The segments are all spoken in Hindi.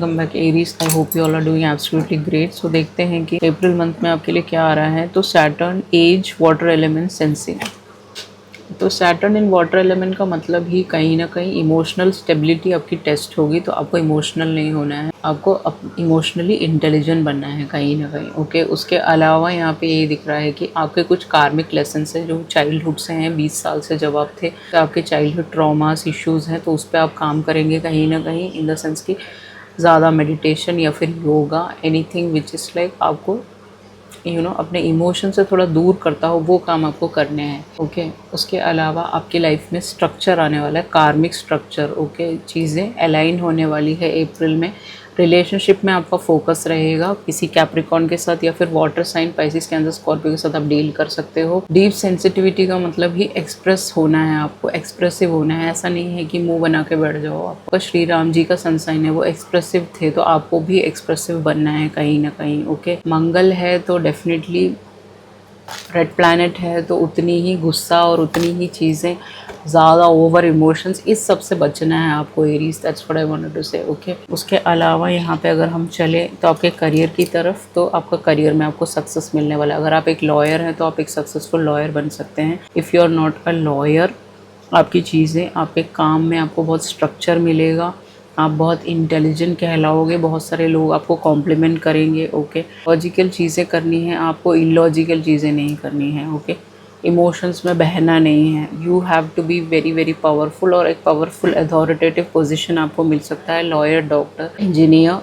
Welcome back Aries. I hope you all are doing absolutely great. So देखते हैं कि अप्रैल मंथ में आपके लिए क्या आ रहा है। तो Saturn as water element sensing. तो सैटर्न इन वाटर एलिमेंट का मतलब ही कहीं ना कहीं इमोशनल स्टेबिलिटी आपकी टेस्ट होगी। तो आपको इमोशनल नहीं होना है, आपको इमोशनली इंटेलिजेंट बनना है कहीं ना कहीं। ओके, उसके अलावा यहाँ पे ये दिख रहा है कि आपके कुछ कार्मिक लेसन्स हैं जो चाइल्डहुड से हैं, 20 साल से जब आप थे, तो आपके चाइल्डहुड ट्रॉमास इश्यूज़ हैं, तो उस पर आप काम करेंगे कहीं ना कहीं। इन द सेंस कि ज़्यादा मेडिटेशन या फिर yoga, anything which is like आपको अपने इमोशन से थोड़ा दूर करता हो, वो काम आपको करने हैं। ओके, उसके अलावा आपकी लाइफ में स्ट्रक्चर आने वाला है, कार्मिक स्ट्रक्चर। ओके, चीज़ें अलाइन होने वाली है अप्रैल में। रिलेशनशिप में आपका फोकस रहेगा किसी कैप्रिकॉन के साथ या फिर वाटर साइन पाइसिस के अंदर स्कॉर्पियो के साथ आप डील कर सकते हो। डीप सेंसिटिविटी का मतलब ही एक्सप्रेस होना है, आपको एक्सप्रेसिव होना है। ऐसा नहीं है कि मुंह बना के बैठ जाओ। आपका श्री राम जी का सनसाइन है, वो एक्सप्रेसिव थे, तो आपको भी एक्सप्रेसिव बनना है कहीं ना कहीं। ओके, मंगल है तो डेफिनेटली रेड प्लैनेट है, तो उतनी ही गुस्सा और उतनी ही चीज़ें, ज़्यादा ओवर इमोशंस, इस सब से बचना है आपको Aries. That's what I wanted to say. Okay, उसके अलावा यहाँ पे अगर हम चले तो आपके करियर की तरफ, तो आपका करियर में आपको सक्सेस मिलने वाला है। अगर आप एक लॉयर हैं तो आप एक सक्सेसफुल लॉयर बन सकते हैं। If you are not a lawyer, आपकी चीज़ें, आपके काम में आपको बहुत स्ट्रक्चर मिलेगा, आप बहुत इंटेलिजेंट कहलाओगे, बहुत सारे लोग आपको कॉम्प्लीमेंट करेंगे। ओके, लॉजिकल चीज़ें करनी है आपको, इलॉजिकल चीज़ें नहीं करनी है। ओके, इमोशंस में बहना नहीं है। You have to be very very powerful, और एक पावरफुल अथॉरिटेटिव पोजीशन आपको मिल सकता है। Lawyer, doctor, engineer,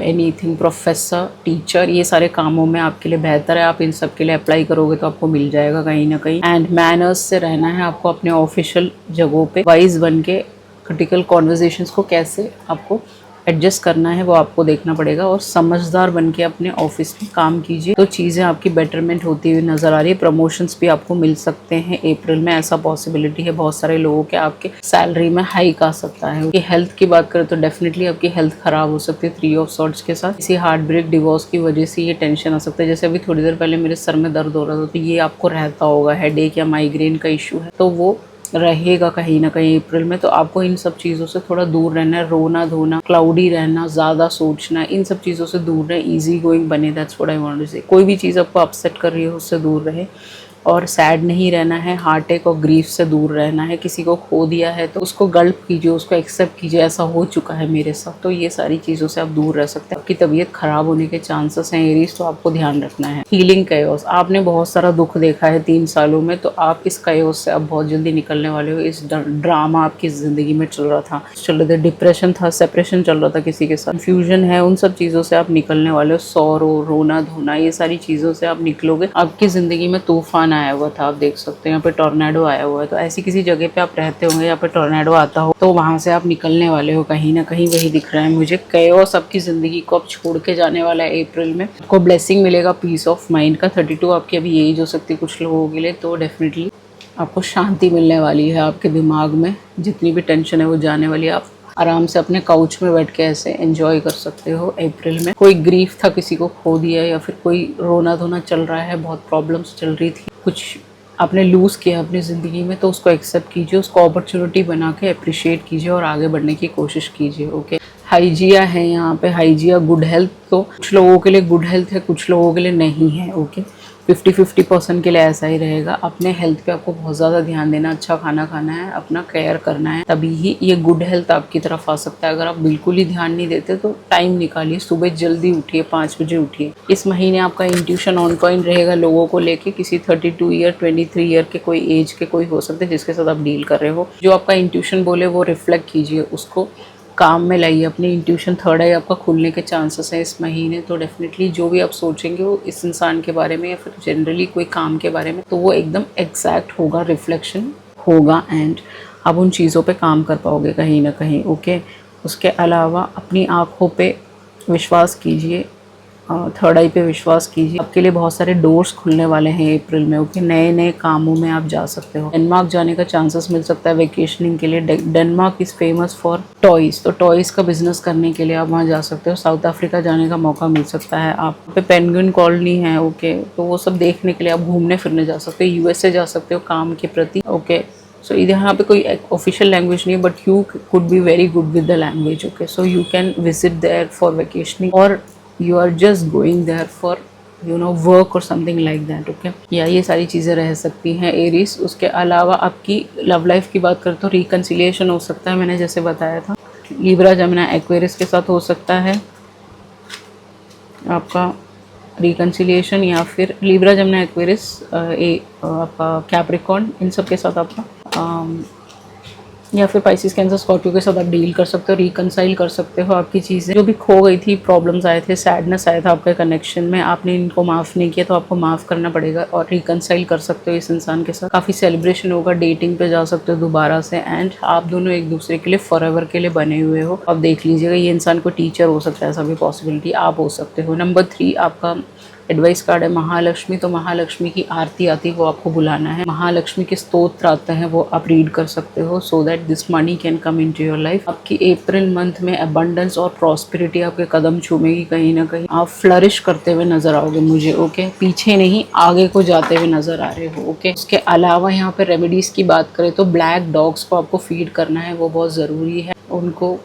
anything, professor, teacher, ये सारे कामों में आपके लिए बेहतर है। आप इन सब के लिए अप्लाई करोगे तो आपको मिल जाएगा कहीं ना कहीं। एंड मैनर्स से रहना है आपको अपने ऑफिशियल जगहों पे, वाइज बन के क्रिटिकल कॉन्वर्जेशंस को कैसे आपको एडजस्ट करना है वो आपको देखना पड़ेगा, और समझदार बन के अपने ऑफिस में काम कीजिए तो चीज़ें आपकी बेटरमेंट होती हुई नज़र आ रही है। प्रमोशंस भी आपको मिल सकते हैं अप्रैल में, ऐसा पॉसिबिलिटी है। बहुत सारे लोगों के आपके सैलरी में हाइक आ सकता है। हेल्थ की बात करें तो डेफिनेटली आपकी हेल्थ खराब हो सकती है 3 ऑफ सॉर्ट्स के साथ। किसी हार्ट ब्रेक, डिवोर्स की वजह से ये टेंशन आ सकता है। जैसे अभी थोड़ी देर पहले मेरे सर में दर्द हो रहा था, तो ये आपको रहता होगा, हेडेक या माइग्रेन का इशू है, तो वो रहेगा कहीं ना कहीं अप्रैल में। तो आपको इन सब चीज़ों से थोड़ा दूर रहना है। रोना धोना, क्लाउडी रहना, ज़्यादा सोचना, इन सब चीज़ों से दूर रहे, इजी गोइंग बने। That's what I want to say. कोई भी चीज़ आपको अपसेट कर रही है उससे दूर रहे, और सैड नहीं रहना है। हार्ट अटैक और ग्रीफ से दूर रहना है। किसी को खो दिया है तो उसको गल्प कीजिए, उसको एक्सेप्ट कीजिए, ऐसा हो चुका है मेरे साथ। तो ये सारी चीज़ों से आप दूर रह सकते हैं। आपकी तबीयत खराब होने के चांसेस हैं एरीज, तो आपको ध्यान रखना है। हीलिंग कयोस, आपने बहुत सारा दुख देखा है 3 सालों में, तो आप इस कयोस से अब बहुत जल्दी निकलने वाले हो। इस ड्रामा आपकी ज़िंदगी में चल रहा था, डिप्रेशन था, सेपरेशन चल रहा था किसी के साथ, कंफ्यूजन है, उन सब चीज़ों से आप निकलने वाले हो। सौरो, रोना धोना, ये सारी चीज़ों से आप निकलोगे। आपकी ज़िंदगी में तूफान आया हुआ था, आप देख सकते हैं यहाँ पे टॉर्नेडो आया हुआ है। तो ऐसी किसी जगह पे आप रहते होंगे यहाँ पे टॉर्नेडो आता हो, तो वहां से आप निकलने वाले हो कहीं ना कहीं, वही दिख रहा है मुझे। कयोस आपकी जिंदगी को अब छोड़ के जाने वाला है अप्रैल में। आपको ब्लेसिंग मिलेगा पीस ऑफ माइंड का। 32 आपकी अभी एज हो सकती है कुछ लोगों के लिए, तो डेफिनेटली आपको शांति मिलने वाली है। आपके दिमाग में जितनी भी टेंशन है वो जाने वाली है। आप आराम से अपने काउच में बैठ के ऐसे एंजॉय कर सकते हो अप्रैल में। कोई ग्रीफ था, किसी को खो दिया, या फिर कोई रोना धोना चल रहा है, बहुत प्रॉब्लम्स चल रही थी, कुछ आपने लूज़ किया अपनी ज़िंदगी में, तो उसको एक्सेप्ट कीजिए, उसको अपॉर्चुनिटी बना के अप्रिशिएट कीजिए और आगे बढ़ने की कोशिश कीजिए। ओके, हाइजिया है यहाँ पे, हाइजिया गुड हेल्थ। तो कुछ लोगों के लिए गुड हेल्थ है, कुछ लोगों के लिए नहीं है। ओके, 50-50% के लिए ऐसा ही रहेगा। अपने हेल्थ पे आपको बहुत ज़्यादा ध्यान देना, अच्छा खाना खाना है, अपना केयर करना है, तभी ही ये गुड हेल्थ आपकी तरफ आ सकता है। अगर आप बिल्कुल ही ध्यान नहीं देते तो टाइम निकालिए, सुबह जल्दी उठिए, 5 बजे उठिए। इस महीने आपका इंट्यूशन ऑन पॉइंट रहेगा लोगों को लेके। किसी 32 ईयर, 23 ईयर के कोई एज के कोई हो सकते हैं जिसके साथ आप डील कर रहे हो। जो आपका इंट्यूशन बोले वो रिफ्लेक्ट कीजिए, उसको काम में लाइए। अपनी इंट्यूशन, थर्ड आई आपका खुलने के चांसेस हैं इस महीने। तो डेफिनेटली जो भी आप सोचेंगे वो इस इंसान के बारे में या फिर जनरली कोई काम के बारे में, तो वो एकदम एग्जैक्ट होगा, रिफ्लेक्शन होगा, एंड आप उन चीज़ों पे काम कर पाओगे कहीं ना कहीं। ओके, उसके अलावा अपनी आँखों पे विश्वास कीजिए, थर्ड आई पे विश्वास कीजिए। आपके लिए बहुत सारे डोर्स खुलने वाले हैं अप्रैल में। ओके, नए नए कामों में आप जा सकते हो। डेनमार्क जाने का चांसेस मिल सकता है वेकेशनिंग के लिए। Denmark is famous for toys, तो टॉयज़ का बिजनेस करने के लिए आप वहाँ जा सकते हो। साउथ अफ्रीका जाने का मौका मिल सकता है। आप पे पेंगुइन कॉलोनी है, ओके, तो वो सब देखने के लिए आप घूमने फिरने जा सकते हो। यूएसए जा सकते हो काम के प्रति। ओके, सो यहाँ पे कोई ऑफिशियल लैंग्वेज नहीं है, but you could be very good with the language, okay. So you can visit there for vacationing, और you are just going there for work और समथिंग लाइक दैट, ओके। या ये सारी चीज़ें रह सकती हैं एरीज। उसके अलावा आपकी लव लाइफ की बात करें तो रिकन्सिलिएशन हो सकता है, मैंने जैसे बताया था। लिब्रा जमुना एक्वेरियस के साथ हो सकता है आपका रिकन्सिलिएशन, या फिर लिब्रा जमुना एक्वेरियस आपका कैप्रिकॉर्न, इन सब के साथ आपका या फिर पाइसिस कैंसर स्कॉर्पियो के साथ आप डील कर सकते हो, रिकनसाइल कर सकते हो आपकी चीज़ें जो भी खो गई थी, प्रॉब्लम्स आए थे, सैडनेस आया था आपके कनेक्शन में, आपने इनको माफ़ नहीं किया तो आपको माफ़ करना पड़ेगा और रिकनसाइल कर सकते हो इस इंसान के साथ। काफ़ी सेलिब्रेशन होगा, डेटिंग पे जा सकते हो दोबारा से, एंड आप दोनों एक दूसरे के लिए फॉरएवर के लिए बने हुए हो। अब देख लीजिएगा, ये इंसान को टीचर हो सकता है, ऐसा भी पॉसिबिलिटी आप हो सकते हो। नंबर 3 आपका एडवाइस कार्ड है महालक्ष्मी। तो महालक्ष्मी की आरती आती है, वो आपको बुलाना है। महालक्ष्मी के स्तोत्र आते हैं, वो आप रीड कर सकते हो, so that this money can come into your life. आपकी अप्रैल मंथ में अबंडेंस और प्रॉस्पेरिटी आपके कदम चूमेगी, कहीं ना कहीं आप फ्लरिश करते हुए नजर आओगे मुझे, ओके। पीछे नहीं, आगे को जाते हुए नजर आ रहे हो, ओके। उसके अलावा यहाँ पे रेमेडीज की बात करें तो ब्लैक डॉग्स को आपको फीड करना है, वो बहुत ज़रूरी है। उनको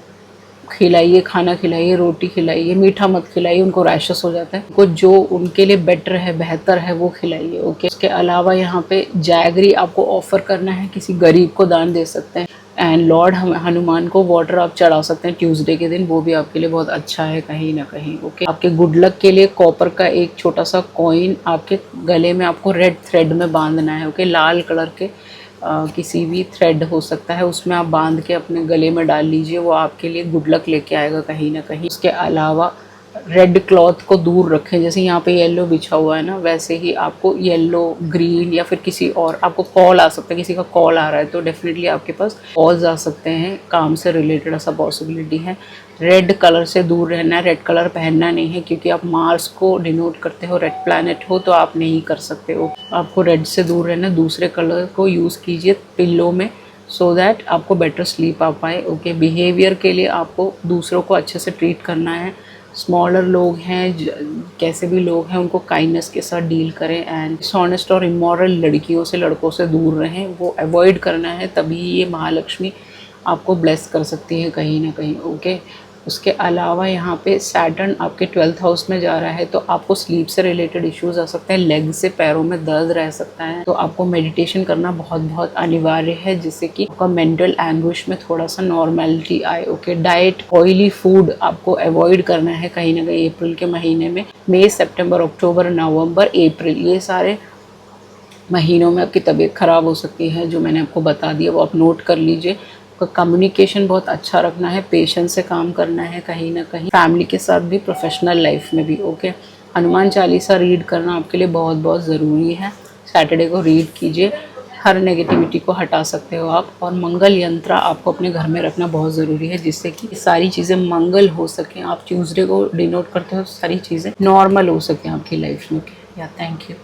खिलाइए, खाना खिलाइए, रोटी खिलाइए, मीठा मत खिलाइए, उनको रैशेस हो जाता है। उनको जो उनके लिए बेटर है, बेहतर है, वो खिलाइए, ओके। उसके अलावा यहाँ पे जैगरी आपको ऑफर करना है, किसी गरीब को दान दे सकते हैं। एंड लॉर्ड हनुमान को वाटर आप चढ़ा सकते हैं ट्यूसडे के दिन, वो भी आपके लिए बहुत अच्छा है कहीं ना कहीं, ओके। आपके गुड लक के लिए कॉपर का एक छोटा सा कॉइन आपके गले में आपको रेड थ्रेड में बांधना है, ओके। लाल कलर के किसी भी थ्रेड हो सकता है, उसमें आप बांध के अपने गले में डाल लीजिए, वो आपके लिए गुड लक लेके आएगा कहीं ना कहीं। उसके अलावा रेड क्लॉथ को दूर रखें, जैसे यहाँ पे येलो बिछा हुआ है ना, वैसे ही आपको येलो, ग्रीन या फिर किसी और, आपको कॉल आ सकता है, किसी का कॉल आ रहा है तो डेफिनेटली आपके पास कॉल्स आ सकते हैं, काम से रिलेटेड ऐसा पॉसिबिलिटी है। रेड कलर से दूर रहना है, रेड कलर पहनना नहीं है, क्योंकि आप मार्स को डिनोट करते हो, रेड प्लैनेट हो, तो आप नहीं कर सकते हो। आपको रेड से दूर रहना, दूसरे कलर को यूज़ कीजिए पिल्लो में, सो दैट आपको बेटर स्लीप आ पाए, ओके। बिहेवियर के लिए आपको दूसरों को अच्छे से ट्रीट करना है। स्मॉलर लोग हैं, कैसे भी लोग हैं, उनको काइंडनेस के साथ डील करें, एंड डिसऑनेस्ट और इमोरल लड़कियों से, लड़कों से दूर रहें, वो अवॉइड करना है, तभी ये महालक्ष्मी आपको ब्लेस कर सकती है कहीं ना कहीं, ओके। उसके अलावा यहाँ पे सैटर्न आपके 12th हाउस में जा रहा है, तो आपको स्लीप से रिलेटेड इश्यूज आ सकते हैं, लेग से, पैरों में दर्द रह सकता है, तो आपको मेडिटेशन करना बहुत बहुत अनिवार्य है, जिससे कि आपका मेंटल एंग्विश में थोड़ा सा नॉर्मेलिटी आए, ओके। डाइट, ऑयली फूड आपको अवॉइड करना है कहीं ना कहीं अप्रैल के महीने में। मई, सितंबर, अक्टूबर, नवंबर, अप्रैल, ये सारे महीनों में आपकी तबीयत ख़राब हो सकती है, जो मैंने आपको बता दिया वो आप नोट कर लीजिए। कम्युनिकेशन बहुत अच्छा रखना है, पेशेंस से काम करना है कहीं ना कहीं, फैमिली के साथ भी, प्रोफेशनल लाइफ में भी, ओके। हनुमान चालीसा रीड करना आपके लिए बहुत बहुत ज़रूरी है, सैटरडे को रीड कीजिए, हर नेगेटिविटी को हटा सकते हो आप। और मंगल यंत्र आपको अपने घर में रखना बहुत ज़रूरी है, जिससे कि सारी चीज़ें मंगल हो सकें। आप ट्यूसडे को डिनोट करते हो, सारी चीज़ें नॉर्मल हो सकें आपकी लाइफ में, या थैंक यू।